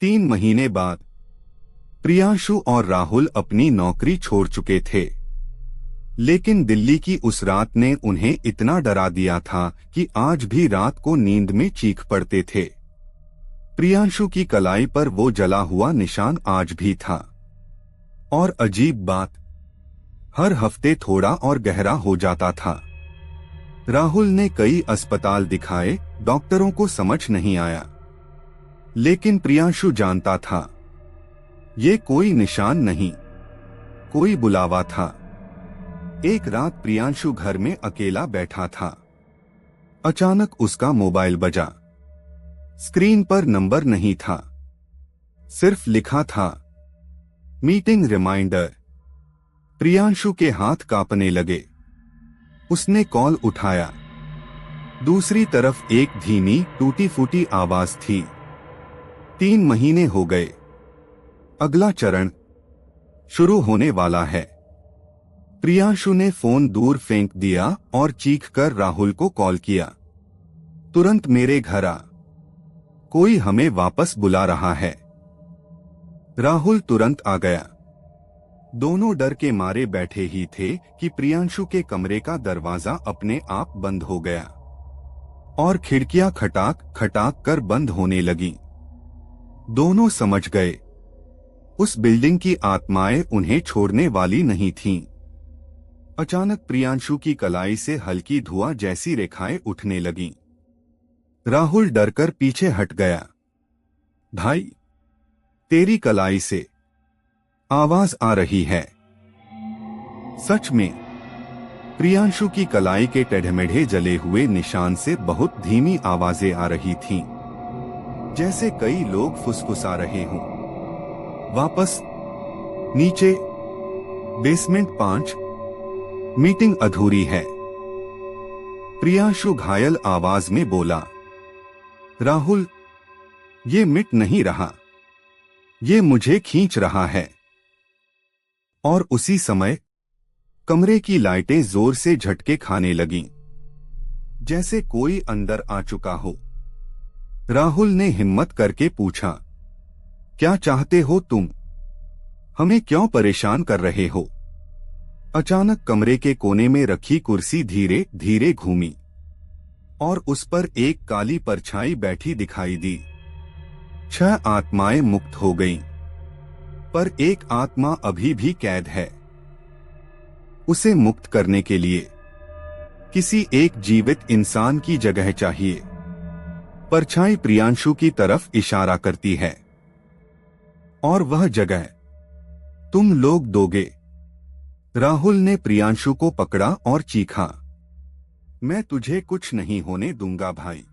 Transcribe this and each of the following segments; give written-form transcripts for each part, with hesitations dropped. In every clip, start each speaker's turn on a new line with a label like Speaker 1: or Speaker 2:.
Speaker 1: 3 महीने बाद प्रियांशु और राहुल अपनी नौकरी छोड़ चुके थे, लेकिन दिल्ली की उस रात ने उन्हें इतना डरा दिया था कि आज भी रात को नींद में चीख पड़ते थे। प्रियांशु की कलाई पर वो जला हुआ निशान आज भी था। और अजीब बात, हर हफ्ते थोड़ा और गहरा हो जाता था। राहुल ने कई अस्पताल दिखाए, डॉक्टरों को समझ नहीं आया, लेकिन प्रियांशु जानता था ये कोई निशान नहीं, कोई बुलावा था। एक रात प्रियांशु घर में अकेला बैठा था। अचानक उसका मोबाइल बजा। स्क्रीन पर नंबर नहीं था, सिर्फ लिखा था मीटिंग रिमाइंडर। प्रियांशु के हाथ कांपने लगे। उसने कॉल उठाया। दूसरी तरफ एक धीमी टूटी फूटी आवाज थी। 3 महीने हो गए, अगला चरण शुरू होने वाला है। प्रियांशु ने फोन दूर फेंक दिया और चीखकर राहुल को कॉल किया, तुरंत मेरे घर आ, कोई हमें वापस बुला रहा है। राहुल तुरंत आ गया। दोनों डर के मारे बैठे ही थे कि प्रियांशु के कमरे का दरवाजा अपने आप बंद हो गया और खिड़कियां खटाक खटाक कर बंद होने लगी। दोनों समझ गए, उस बिल्डिंग की आत्माएं उन्हें छोड़ने वाली नहीं थीं। अचानक प्रियांशु की कलाई से हल्की धुआं जैसी रेखाएं उठने लगीं। राहुल डरकर पीछे हट गया। भाई, तेरी कलाई से आवाज आ रही है। सच में, प्रियांशु की कलाई के टेढ़मेढ़े जले हुए निशान से बहुत धीमी आवाजें आ रही थीं, जैसे कई लोग फुसफुसा रहे हों। वापस नीचे, बेसमेंट 5, मीटिंग अधूरी है। प्रियांशु घायल आवाज में बोला, राहुल, ये मिट नहीं रहा, ये मुझे खींच रहा है। और उसी समय कमरे की लाइटें जोर से झटके खाने लगीं, जैसे कोई अंदर आ चुका हो। राहुल ने हिम्मत करके पूछा, क्या चाहते हो तुम? हमें क्यों परेशान कर रहे हो? अचानक कमरे के कोने में रखी कुर्सी धीरे धीरे घूमी और उस पर एक काली परछाई बैठी दिखाई दी। 6 आत्माएं मुक्त हो गईं, पर एक आत्मा अभी भी कैद है। उसे मुक्त करने के लिए किसी एक जीवित इंसान की जगह चाहिए। परछाई प्रियांशु की तरफ इशारा करती है। और वह जगह तुम लोग दोगे। राहुल ने प्रियांशु को पकड़ा और चीखा, मैं तुझे कुछ नहीं होने दूंगा भाई।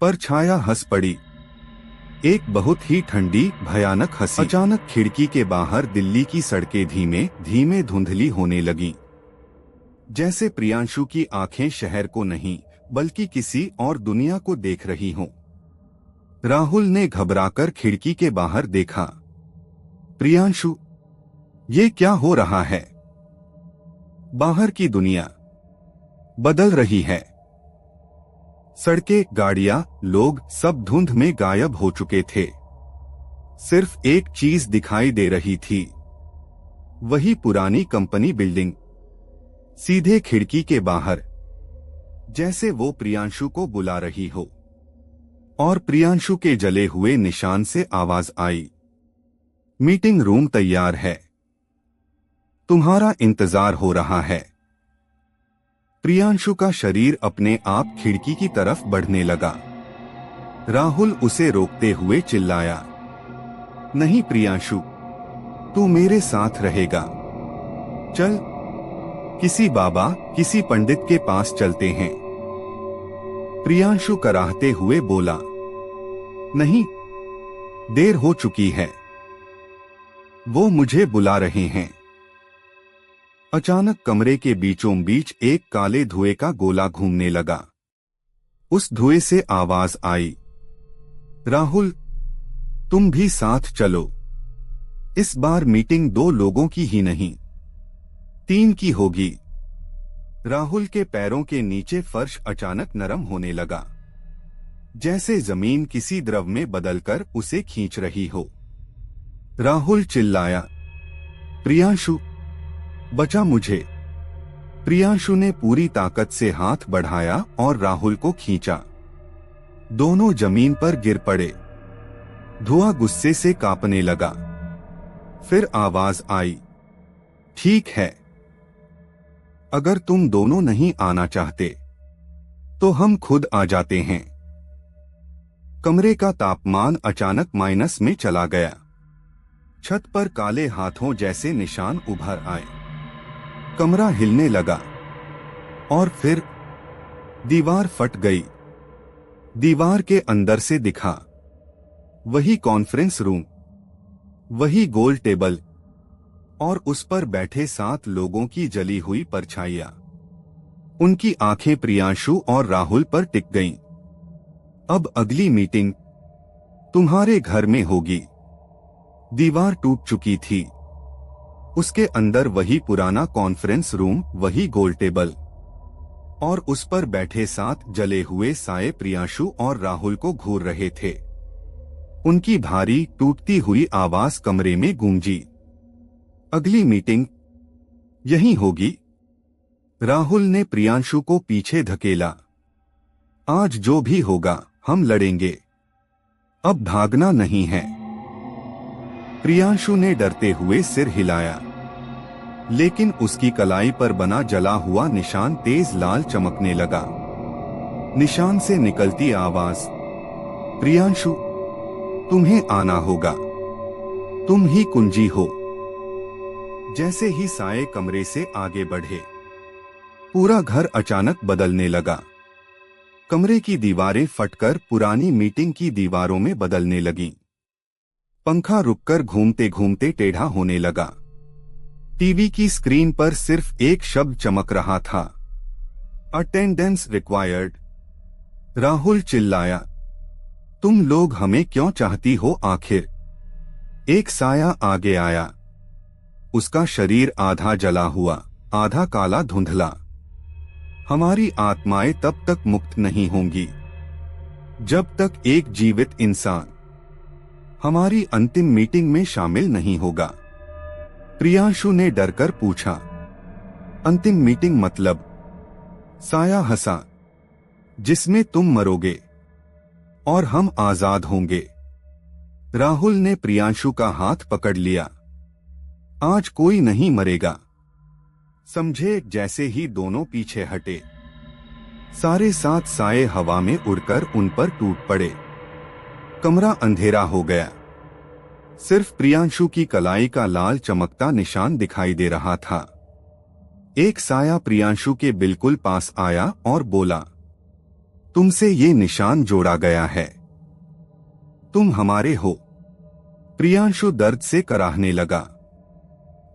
Speaker 1: परछाया हंस पड़ी, एक बहुत ही ठंडी भयानक हंसी। अचानक खिड़की के बाहर दिल्ली की सड़कें धीमे धीमे धुंधली होने लगीं, जैसे प्रियांशु की आंखें शहर को नहीं बल्कि किसी और दुनिया को देख रही हों। राहुल ने घबराकर खिड़की के बाहर देखा। प्रियांशु, ये क्या हो रहा है? बाहर की दुनिया बदल रही है। सड़कें, गाड़ियां, लोग सब धुंध में गायब हो चुके थे। सिर्फ एक चीज दिखाई दे रही थी, वही पुरानी कंपनी बिल्डिंग, सीधे खिड़की के बाहर, जैसे वो प्रियांशु को बुला रही हो। और प्रियांशु के जले हुए निशान से आवाज आई, मीटिंग रूम तैयार है, तुम्हारा इंतजार हो रहा है। प्रियांशु का शरीर अपने आप खिड़की की तरफ बढ़ने लगा। राहुल उसे रोकते हुए चिल्लाया, नहीं प्रियांशु, तू मेरे साथ रहेगा। चल, किसी बाबा, किसी पंडित के पास चलते हैं। प्रियांशु कराहते हुए बोला, नहीं, देर हो चुकी है, वो मुझे बुला रहे हैं। अचानक कमरे के बीचों बीच एक काले धुएं का गोला घूमने लगा। उस धुएं से आवाज आई, राहुल, तुम भी साथ चलो। इस बार मीटिंग 2 लोगों की ही नहीं, 3 की होगी। राहुल के पैरों के नीचे फर्श अचानक नरम होने लगा। जैसे जमीन किसी द्रव में बदलकर उसे खींच रही हो। राहुल चिल्लाया, प्रियांशु, बचा मुझे। प्रियांशु ने पूरी ताकत से हाथ बढ़ाया और राहुल को खींचा। दोनों जमीन पर गिर पड़े। धुआं गुस्से से कांपने लगा। फिर आवाज आई, ठीक है, अगर तुम दोनों नहीं आना चाहते तो हम खुद आ जाते हैं। कमरे का तापमान अचानक माइनस में चला गया। छत पर काले हाथों जैसे निशान उभर आए। कमरा हिलने लगा और फिर दीवार फट गई। दीवार के अंदर से दिखा वही कॉन्फ्रेंस रूम, वही गोल टेबल और उस पर बैठे 7 लोगों की जली हुई परछाइयां। उनकी आंखें प्रियांशु और राहुल पर टिक गईं। अब अगली मीटिंग तुम्हारे घर में होगी। दीवार टूट चुकी थी। उसके अंदर वही पुराना कॉन्फ्रेंस रूम, वही गोल टेबल और उस पर बैठे 7 जले हुए साए प्रियांशु और राहुल को घूर रहे थे। उनकी भारी टूटती हुई आवाज कमरे में गूंजी। अगली मीटिंग यहीं होगी। राहुल ने प्रियांशु को पीछे धकेला। आज जो भी होगा हम लड़ेंगे, अब भागना नहीं है। प्रियांशु ने डरते हुए सिर हिलाया, लेकिन उसकी कलाई पर बना जला हुआ निशान तेज लाल चमकने लगा। निशान से निकलती आवाज, प्रियांशु, तुम्हें आना होगा, तुम ही कुंजी हो। जैसे ही साए कमरे से आगे बढ़े, पूरा घर अचानक बदलने लगा। कमरे की दीवारें फटकर पुरानी मीटिंग की दीवारों में बदलने लगीं। पंखा रुककर घूमते घूमते टेढ़ा होने लगा। टीवी की स्क्रीन पर सिर्फ एक शब्द चमक रहा था, अटेंडेंस रिक्वायर्ड। राहुल चिल्लाया, तुम लोग हमें क्यों चाहती हो आखिर? एक साया आगे आया। उसका शरीर आधा जला हुआ, आधा काला धुंधला। हमारी आत्माएं तब तक मुक्त नहीं होंगी जब तक एक जीवित इंसान हमारी अंतिम मीटिंग में शामिल नहीं होगा। प्रियांशु ने डरकर पूछा, अंतिम मीटिंग मतलब? साया हंसा, जिसमें तुम मरोगे और हम आजाद होंगे। राहुल ने प्रियांशु का हाथ पकड़ लिया। आज कोई नहीं मरेगा, समझे? जैसे ही दोनों पीछे हटे, सारे 7 साए हवा में उड़कर उन पर टूट पड़े। कमरा अंधेरा हो गया। सिर्फ प्रियांशु की कलाई का लाल चमकता निशान दिखाई दे रहा था। एक साया प्रियांशु के बिल्कुल पास आया और बोला, तुमसे ये निशान जोड़ा गया है, तुम हमारे हो। प्रियांशु दर्द से कराहने लगा।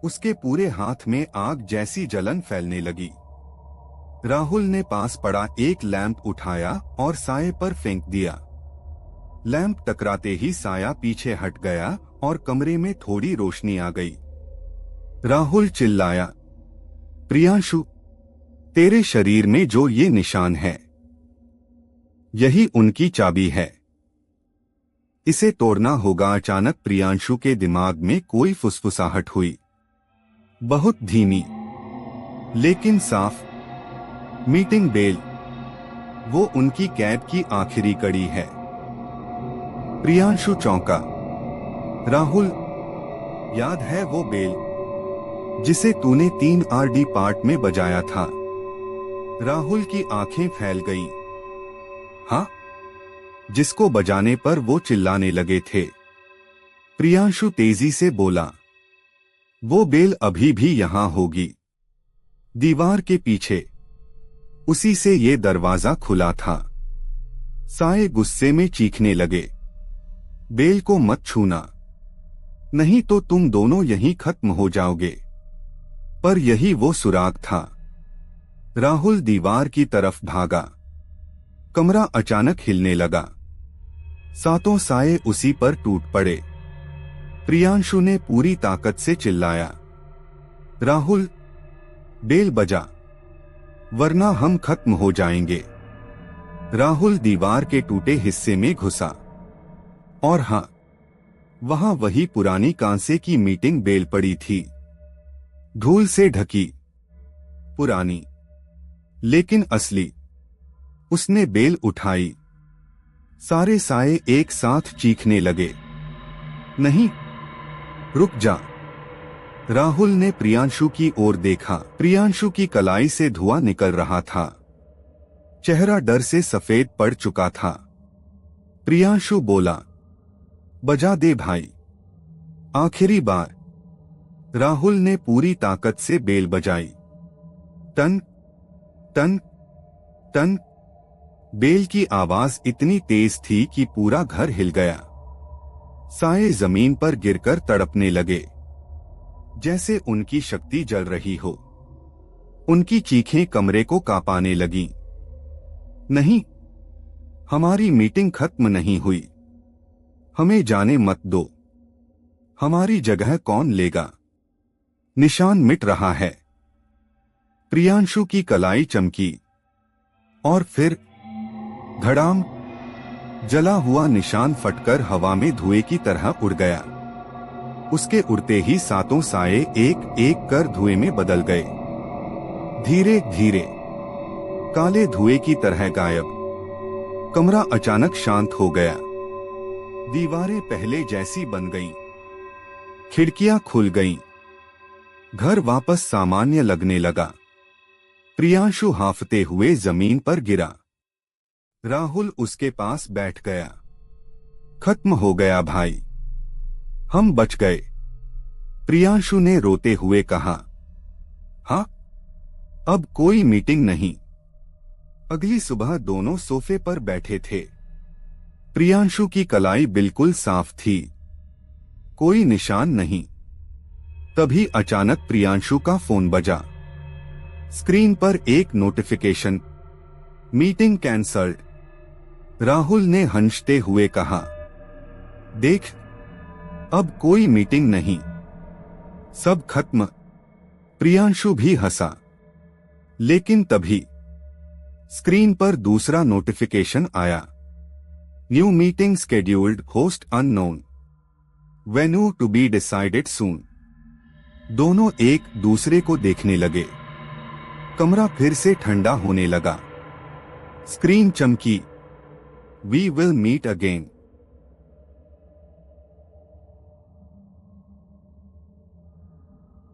Speaker 1: उसके पूरे हाथ में आग जैसी जलन फैलने लगी। राहुल ने पास पड़ा एक लैंप उठाया और साये पर फेंक दिया। लैंप टकराते ही साया पीछे हट गया और कमरे में थोड़ी रोशनी आ गई। राहुल चिल्लाया, प्रियांशु, तेरे शरीर में जो ये निशान है, यही उनकी चाबी है। इसे तोड़ना होगा। अचानक प्रियांशु के दिमाग में कोई फुसफुसाहट हुई, बहुत धीमी लेकिन साफ। मीटिंग बेल, वो उनकी कैद की आखिरी कड़ी है। प्रियांशु चौंका। राहुल, याद है वो बेल जिसे तूने 3 RD पार्ट में बजाया था? राहुल की आंखें फैल गईं। हाँ, जिसको बजाने पर वो चिल्लाने लगे थे। प्रियांशु तेजी से बोला, वो बेल अभी भी यहां होगी, दीवार के पीछे। उसी से ये दरवाजा खुला था। साए गुस्से में चीखने लगे, बेल को मत छूना, नहीं तो तुम दोनों यहीं खत्म हो जाओगे। पर यही वो सुराग था। राहुल दीवार की तरफ भागा। कमरा अचानक हिलने लगा। 7 साए उसी पर टूट पड़े। प्रियांशु ने पूरी ताकत से चिल्लाया, राहुल, बेल बजा, वरना हम खत्म हो जाएंगे। राहुल दीवार के टूटे हिस्से में घुसा और हाँ, वहां वही पुरानी कांसे की मीटिंग बेल पड़ी थी, धूल से ढकी, पुरानी लेकिन असली। उसने बेल उठाई। सारे साए एक साथ चीखने लगे। नहीं, रुक जा। राहुल ने प्रियांशु की ओर देखा। प्रियांशु की कलाई से धुआं निकल रहा था, चेहरा डर से सफेद पड़ चुका था। प्रियांशु बोला, बजा दे भाई, आखिरी बार। राहुल ने पूरी ताकत से बेल बजाई। Ton ton ton. बेल की आवाज इतनी तेज थी कि पूरा घर हिल गया। साए जमीन पर गिरकर तड़पने लगे, जैसे उनकी शक्ति जल रही हो। उनकी चीखें कमरे को कांपाने लगीं। नहीं, हमारी मीटिंग खत्म नहीं हुई। हमें जाने मत दो। हमारी जगह कौन लेगा? निशान मिट रहा है। प्रियांशु की कलाई चमकी और फिर धड़ाम, जला हुआ निशान फटकर हवा में धुएं की तरह उड़ गया। उसके उड़ते ही सातों साए एक एक कर धुएं में बदल गए, धीरे धीरे काले धुएं की तरह गायब। कमरा अचानक शांत हो गया। दीवारें पहले जैसी बन गईं, खिड़कियां खुल गईं, घर वापस सामान्य लगने लगा। प्रियांशु हांफते हुए जमीन पर गिरा। राहुल उसके पास बैठ गया। खत्म हो गया भाई, हम बच गए, प्रियांशु ने रोते हुए कहा। हाँ, अब कोई मीटिंग नहीं। अगली सुबह दोनों सोफे पर बैठे थे। प्रियांशु की कलाई बिल्कुल साफ थी, कोई निशान नहीं। तभी अचानक प्रियांशु का फोन बजा। स्क्रीन पर एक नोटिफिकेशन, मीटिंग कैंसल्ड। राहुल ने हंसते हुए कहा, देख, अब कोई मीटिंग नहीं, सब खत्म। प्रियांशु भी हंसा। लेकिन तभी स्क्रीन पर दूसरा नोटिफिकेशन आया, new meeting scheduled, host unknown, venue to be decided soon. दोनों एक दूसरे को देखने लगे। कमरा फिर से ठंडा होने लगा। स्क्रीन चमकी, वी विल मीट अगेन।